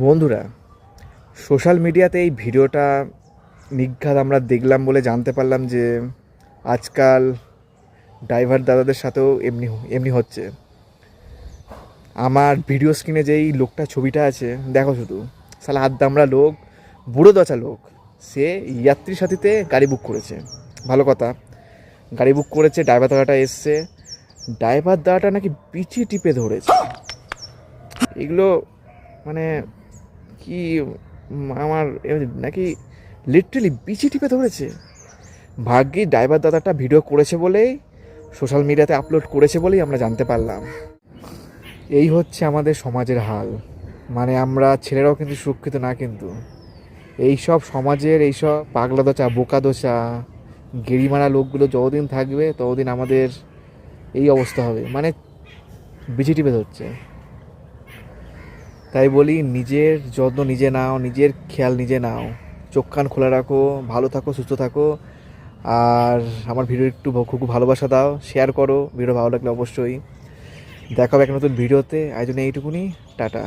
বন্ধুরা, সোশ্যাল মিডিয়াতে এই ভিডিওটা নিঘাত আমরা দেখলাম বলে জানতে পারলাম যে আজকাল ড্রাইভার দাদাদের সাথেও এমনি এমনি হচ্ছে। আমার ভিডিও স্ক্রিনে যেই লোকটা ছবিটা আছে, দেখো শুধু, সালা আদ্দামরা লোক, বুড়ো দচা লোক, সে যাত্রী সাথীতে গাড়ি বুক করেছে। ভালো কথা, গাড়ি বুক করেছে, ড্রাইভার দাদাটা এসছে, ড্রাইভার দাদাটা নাকি বিচি টিপে ধরেছে। এগুলো মানে কি, আমার নাকি লিটারালি বিচি টিপে ধরেছে। ভাগ্যি ড্রাইভার দাদাটা ভিডিও করেছে বলেই, সোশ্যাল মিডিয়াতে আপলোড করেছে বলেই আমরা জানতে পারলাম। এই হচ্ছে আমাদের সমাজের হাল। মানে আমরা ছেলেরাও কিন্তু সুরক্ষিত না, কিন্তু এইসব সমাজের এইসব পাগলা দোচা, বোকা দোচা, গেড়িমারা লোকগুলো যতদিন থাকবে ততদিন আমাদের এই অবস্থা হবে। মানে বিচি টিপে ধরছে। তাই বলি, নিজের যত্ন নিজে নাও, নিজের খেয়াল নিজে নাও, চোখ কান খোলা রাখো, ভালো থাকো, সুস্থ থাকো। আর আমার ভিডিও একটু খুব ভালোবাসা দাও, শেয়ার করো, ভিডিও ভালো লাগলে অবশ্যই। দেখা হবে এক নতুন ভিডিওতে। আজ জন্য এইটুকুনি, টাটা।